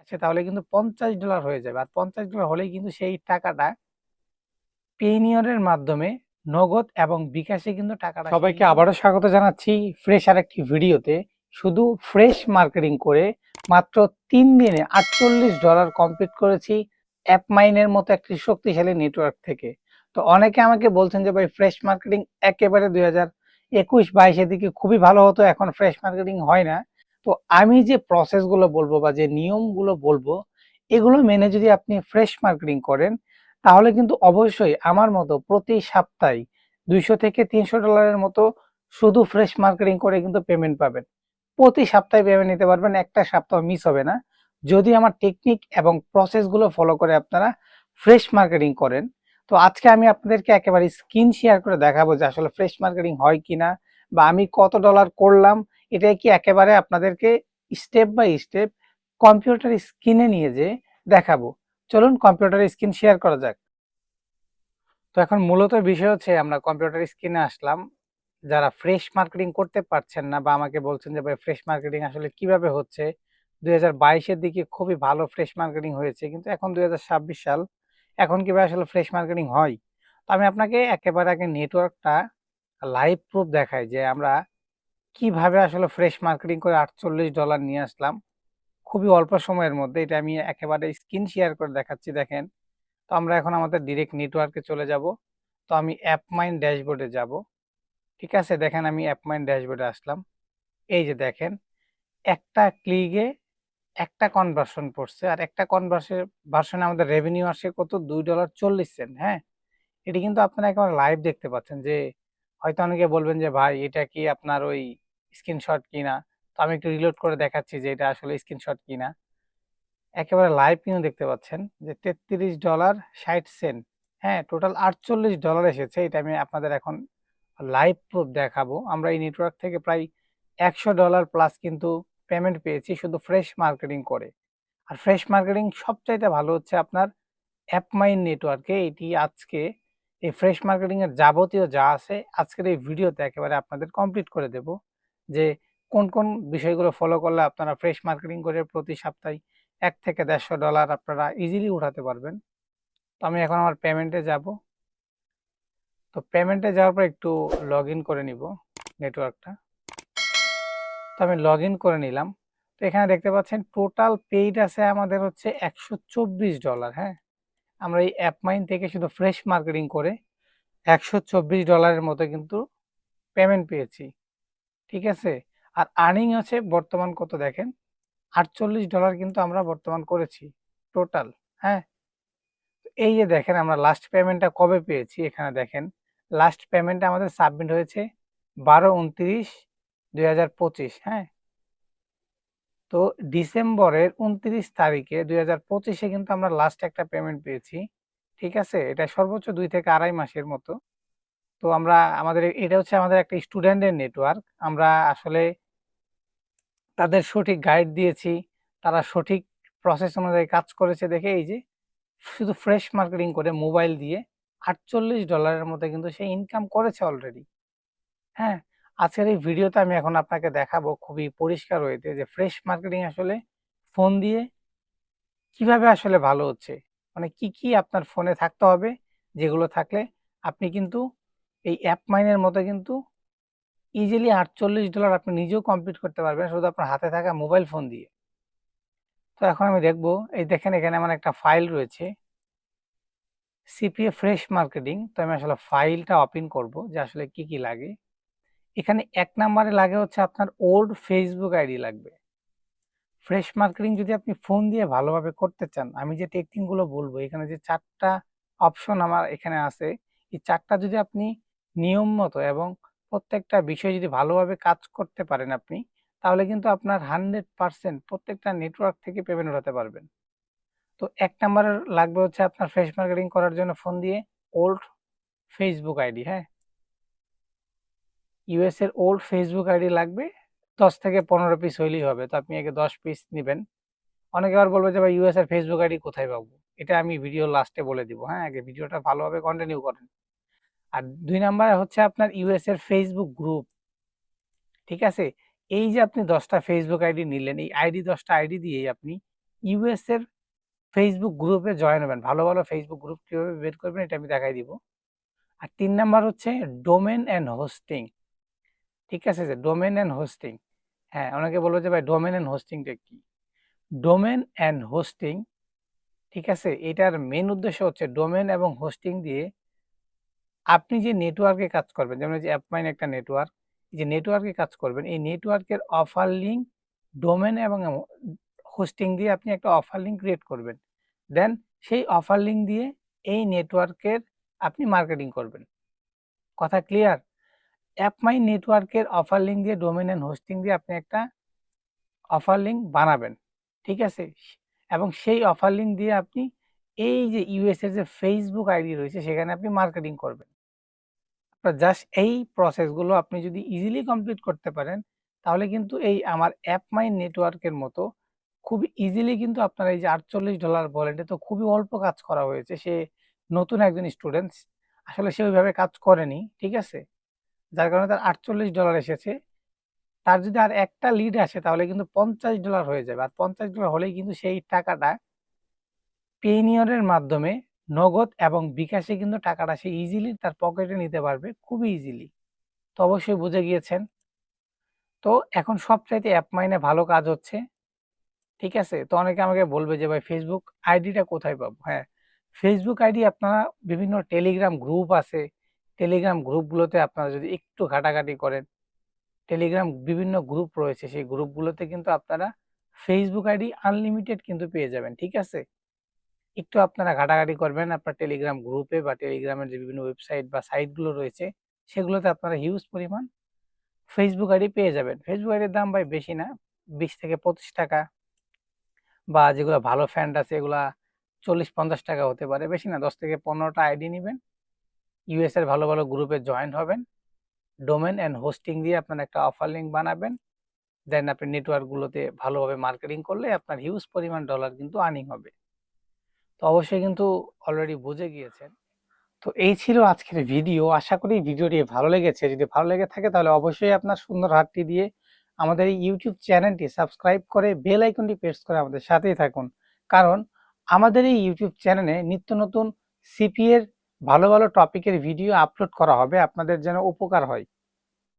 আচ্ছা, তাহলে কিন্তু $50 হয়ে যাবে। আর $50 হলেই কিন্তু সেই টাকাটা পেইনিয়রের মাধ্যমে নগদ এবং বিকাশে কিন্তু টাকাটা সবাইকে আবারও স্বাগত জানাচ্ছি ফ্রেশ আরেকটি ভিডিওতে। শুধু ফ্রেশ মার্কেটিং করে মাত্র 3 দিনে $48 কমপ্লিট করেছি অ্যাপমাইনের মতো একটি শক্তিশালী নেটওয়ার্ক থেকে। তো অনেকে আমাকে বলছেন যে ভাই ফ্রেশ মার্কেটিং একেবারে 2021-22 দিকে খুবই ভালো হতো, এখন ফ্রেশ মার্কেটিং হয় না। তো আমি যে প্রসেসগুলো বলবো বা যে নিয়মগুলো বলবো, এগুলো মেনে যদি আপনি ফ্রেশ মার্কেটিং করেন তাহলে কিন্তু অবশ্যই আমার মতো প্রতি সপ্তাহে $200 থেকে $300 মতো শুধু ফ্রেশ মার্কেটিং করে কিন্তু পেমেন্ট পাবেন। প্রতি সপ্তাহে পেমেন্ট নিতে পারবেন, একটা সপ্তাহ মিস হবে না যদি আমার টেকনিক এবং প্রসেসগুলো ফলো করে আপনারা ফ্রেশ মার্কেটিং করেন। তো আজকে আমি আপনাদেরকে একেবারে স্ক্রিন শেয়ার করে দেখাবো যে আসলে ফ্রেশ মার্কেটিং হয় কিনা বা আমি কত ডলার করলাম, এটাই কি একেবারে আপনাদেরকে স্টেপ বাই স্টেপ কম্পিউটার স্ক্রিনে নিয়ে যে দেখাবো। চলুন কম্পিউটার স্ক্রিন শেয়ার করা যাক। তো এখন মূলত বিষয় হচ্ছে আমরা কম্পিউটার স্ক্রিনে আসলাম। যারা ফ্রেশ মার্কেটিং করতে পারছেন না বা আমাকে বলছেন যে ভাই ফ্রেশ মার্কেটিং আসলে কিভাবে হচ্ছে, 2022-এর দিকে খুবই ভালো ফ্রেশ মার্কেটিং হয়েছে, কিন্তু এখন 2026 সাল, এখন কিভাবে আসলে ফ্রেশ মার্কেটিং হয়। তো আমি আপনাকে একেবারে আগে নেটওয়ার্কটা লাইভ প্রুফ দেখাই যে আমরা কিভাবে আসলে ফ্রেশ মার্কেটিং করে $48 নিয়ে আসলাম খুবই অল্প সময়ের মধ্যে। এটা আমি একেবারে স্ক্রিন শেয়ার করে দেখাচ্ছি, দেখেন। তো আমরা এখন আমাদের ডিরেক্ট নেটওয়ার্কে চলে যাব। তো আমি অ্যাপমাইন ড্যাশবোর্ডে যাব। ঠিক আছে, দেখেন আমি অ্যাপমাইন ড্যাশবোর্ডে আসলাম। এই যে দেখেন, একটা ক্লিকে একটা কনভার্সন পড়ছে, আর একটা ভার্সনে আমাদের রেভিনিউ আসে কত, $2.40। হ্যাঁ, এটি কিন্তু আপনারা একেবারে লাইভ দেখতে পাচ্ছেন। যে হয়তো অনেকে বলবেন যে ভাই এটা কি আপনার ওই স্ক্রিনশট কিনা। তো আমি একটু রিলোড করে দেখাচ্ছি যে এটা আসলে স্ক্রিনশট কিনা। একেবারে লাইভ কিন্তু দেখতে পাচ্ছেন যে $33.60। হ্যাঁ, টোটাল $48 এসেছে। এটা আমি আপনাদের এখন লাইভ প্রুফ দেখাবো। আমরা এই নেটওয়ার্ক থেকে প্রায় $100 প্লাস কিন্তু পেমেন্ট পেয়েছি শুধু ফ্রেশ মার্কেটিং করে। আর ফ্রেশ মার্কেটিং সবচাইতে ভালো হচ্ছে আপনার অ্যাপমাইন নেটওয়ার্কে। এটি আজকে এই ফ্রেশ মার্কেটিং এর যাবতীয় যা আছে আজকের এই ভিডিওতে একেবারে আপনাদের কমপ্লিট করে দেব, যে কোন কোন বিষয়গুলো ফলো করলে আপনারা ফ্রেশ মার্কেটিং করে প্রতি সপ্তাহে $100 থেকে $150 আপনারা ইজিলি উঠাতে পারবেন। তো আমি এখন আমার পেমেন্টে যাব। তো পেমেন্টে যাওয়ার পর একটু লগ ইন করে নিব নেটওয়ার্কটা। তো আমি লগ ইন করে নিলাম। তো এখানে দেখতে পাচ্ছেন টোটাল পেইড আছে আমাদের হচ্ছে $124। হ্যাঁ, আমরা এই অ্যাপমাইন থেকে শুধু ফ্রেশ মার্কেটিং করে $124 মতো কিন্তু পেমেন্ট পেয়েছি। ঠিক আছে, আর আর্নিং আছে বর্তমান কত দেখেন, $48 কিন্তু আমরা বর্তমান করেছি টোটাল। হ্যাঁ, এই যে দেখেন আমরা লাস্ট পেমেন্টটা কবে পেয়েছি, এখানে দেখেন লাস্ট পেমেন্টটা আমাদের সাবমিট হয়েছে 12/29/2025। হ্যাঁ, তো ডিসেম্বরের 29 তারিখে 2025-এ কিন্তু আমরা লাস্ট একটা পেমেন্ট পেয়েছি। ঠিক আছে, এটা সর্বোচ্চ 2 থেকে আড়াই মাসের মতো। তো আমরা আমাদের এটা হচ্ছে আমাদের একটা স্টুডেন্টের নেটওয়ার্ক। আমরা আসলে তাদের সঠিক গাইড দিয়েছি, তারা সঠিক প্রসেস অনুযায়ী কাজ করেছে দেখে এই যে শুধু ফ্রেশ মার্কেটিং করে মোবাইল দিয়ে $48 মতো কিন্তু সে ইনকাম করেছে অলরেডি। হ্যাঁ, আজকের এই ভিডিওতে আমি এখন আপনাকে দেখাবো খুবই পরিষ্কার হইতে যে ফ্রেশ মার্কেটিং আসলে ফোন দিয়ে কিভাবে আসলে ভালো হচ্ছে। মানে কি কি আপনার ফোনে থাকতে হবে, যেগুলো থাকলে আপনি কিন্তু এই অ্যাপ মাইনের মতো কিন্তু ইজিলি $48 আপনি নিজেও কমপ্লিট করতে পারবেন শুধু আপনার হাতে থাকা মোবাইল ফোন দিয়ে। তো এখন আমি দেখবো, এই দেখেন এখানে আমার একটা ফাইল রয়েছে সিপিএ ফ্রেশ মার্কেটিং। তো আমি আসলে ফাইলটা ওপেন করব যে আসলে কি কি লাগে। এখানে 1 নম্বরে লাগে হচ্ছে আপনার ওল্ড ফেসবুক আইডি লাগবে। ফ্রেশ মার্কেটিং যদি আপনি ফোন দিয়ে ভালোভাবে করতে চান, আমি যে টেকনিক গুলো বলবো, এখানে যে 4টা অপশন আমার এখানে আছে, এই 4টা যদি আপনি নিয়ম মতো এবং প্রত্যেকটা বিষয় যদি ভালোভাবে কাজ করতে পারেন আপনি, তাহলে কিন্তু আপনার 100% প্রত্যেকটা নেটওয়ার্ক থেকে পেমেন্ট উঠাতে পারবেন। তো 1 নম্বরে লাগবে হচ্ছে আপনার ফ্রেশ মার্কেটিং করার জন্য ফোন দিয়ে ওল্ড ফেসবুক আইডি। হ্যাঁ, ইউএস এর ওল্ড ফেসবুক আইডি লাগবে, 10 থেকে 15 পিস হইলেই হবে। তো আপনি আগে 10 পিস নিবেন। অনেকে আবার বলবে যে ভাই ইউএস এর ফেসবুক আইডি কোথায় পাবো, এটা আমি ভিডিও লাস্টে বলে দিব। হ্যাঁ, আগে ভিডিওটা ভালোভাবে কন্টিনিউ করেন। আর 2 নম্বরে হচ্ছে আপনার ইউএস এর ফেসবুক গ্রুপ। ঠিক আছে, এই যে আপনি 10টা ফেসবুক আইডি নিলেন, এই 10টা আইডি দিয়েই আপনি ইউএস এর ফেসবুক গ্রুপে জয়েন হবেন। ভালো ভালো ফেসবুক গ্রুপ কিভাবে বের করবেন এটা আমি দেখাই দিব। আর 3 নাম্বার হচ্ছে ডোমেন অ্যান্ড হোস্টিং। ঠিক আছে, যে ডোমেন অ্যান্ড হোস্টিং। হ্যাঁ, অনেকে বলবে যে ভাই ডোমেন অ্যান্ড হোস্টিংটা কি? ডোমেন অ্যান্ড হোস্টিং, ঠিক আছে, এটার মেন উদ্দেশ্য হচ্ছে ডোমেন এবং হোস্টিং দিয়ে আপনি যে নেটওয়ার্কে কাজ করবেন, যেমন এই যে অ্যাপমাইন একটা নেটওয়ার্ক, যে নেটওয়ার্কে কাজ করবেন, এই নেটওয়ার্কের অফার লিঙ্ক ডোমেন এবং হোস্টিং দিয়ে আপনি একটা অফার লিঙ্ক ক্রিয়েট করবেন। দেন সেই অফার লিঙ্ক দিয়ে এই নেটওয়ার্কের আপনি মার্কেটিং করবেন। কথা ক্লিয়ার? অ্যাপমাই নেটওয়ার্কের অফার লিঙ্ক দিয়ে ডোমেন এন্ড হোস্টিং দিয়ে আপনি একটা অফার লিঙ্ক বানাবেন। ঠিক আছে, এবং সেই অফার লিঙ্ক দিয়ে আপনি এই যে ইউএস এর যে ফেসবুক আইডি রয়েছে সেখানে আপনি মার্কেটিং করবেন। আপনার জাস্ট এই প্রসেসগুলো আপনি যদি ইজিলি কমপ্লিট করতে পারেন, তাহলে কিন্তু এই আমার অ্যাপমাই নেটওয়ার্কের মতো খুব ইজিলি কিন্তু আপনার এই যে $48 বলেন, এটা তো খুবই অল্প কাজ করা হয়েছে। সে নতুন একজন স্টুডেন্ট, আসলে সে ওইভাবে কাজ করেনি। ঠিক আছে, যার কারণে তার $48 এসেছে। তার যদি আর একটা লিড আসে তাহলে কিন্তু $50 হয়ে যাবে। আর $50 হলেই কিন্তু সেই টাকাটা পেইনিয়রের মাধ্যমে নগদ এবং বিকাশে কিন্তু টাকাটা সে ইজিলি তার পকেটে নিতে পারবে, খুবই ইজিলি। তো অবশ্যই বুঝে গিয়েছেন। তো এখন সবচাইতে অ্যাপ মাইনে ভালো কাজ হচ্ছে। ঠিক আছে, তো অনেকে আমাকে বলবে যে ভাই ফেসবুক আইডিটা কোথায় পাবো? হ্যাঁ, ফেসবুক আইডি আপনারা বিভিন্ন টেলিগ্রাম গ্রুপ আছে, টেলিগ্রাম গ্রুপগুলোতে আপনারা যদি একটু ঘাটাঘাটি করেন, টেলিগ্রাম বিভিন্ন গ্রুপ রয়েছে, সেই গ্রুপগুলোতে কিন্তু আপনারা ফেসবুক আইডি আনলিমিটেড কিন্তু পেয়ে যাবেন। ঠিক আছে, একটু আপনারা ঘাটাঘাটি করবেন আপনার টেলিগ্রাম গ্রুপে বা টেলিগ্রামের যে বিভিন্ন ওয়েবসাইট বা সাইটগুলো রয়েছে সেগুলোতে আপনারা হিউজ পরিমাণ ফেসবুক আইডি পেয়ে যাবেন। ফেসবুক আইডির দাম ভাই বেশি না, 20 থেকে 25 টাকা, বা যেগুলো ভালো ফ্যান্ড আছে এগুলা 40-50 টাকা হতে পারে, বেশি না। 10 থেকে 15টা আইডি নেবেন, ইউএস এর ভালো ভালো গ্রুপে জয়েন হবেন, ডোমেন অ্যান্ড হোস্টিং দিয়ে আপনার একটা অফার লিঙ্ক বানাবেন। দেন আপনি নেটওয়ার্কগুলোতে ভালোভাবে মার্কেটিং করলে আপনার হিউজ পরিমাণ ডলার কিন্তু আর্নিং হবে। তো অবশ্যই কিন্তু অলরেডি বুঝে গিয়েছেন। তো এই ছিল আজকের ভিডিও। আশা করি ভিডিওটি ভালো লেগেছে। যদি ভালো লেগে থাকে তাহলে অবশ্যই আপনার সুন্দর হাতটি দিয়ে আমাদের এই ইউটিউব চ্যানেলটি সাবস্ক্রাইব করে বেল আইকনটি প্রেস করে আমাদের সাথেই থাকুন। কারণ আমাদের এই ইউটিউব চ্যানেলে নিত্য নতুন সিপি এর ভালো ভালো টপিকের ভিডিও আপলোড করা হবে, আপনাদের যেন উপকার হয়।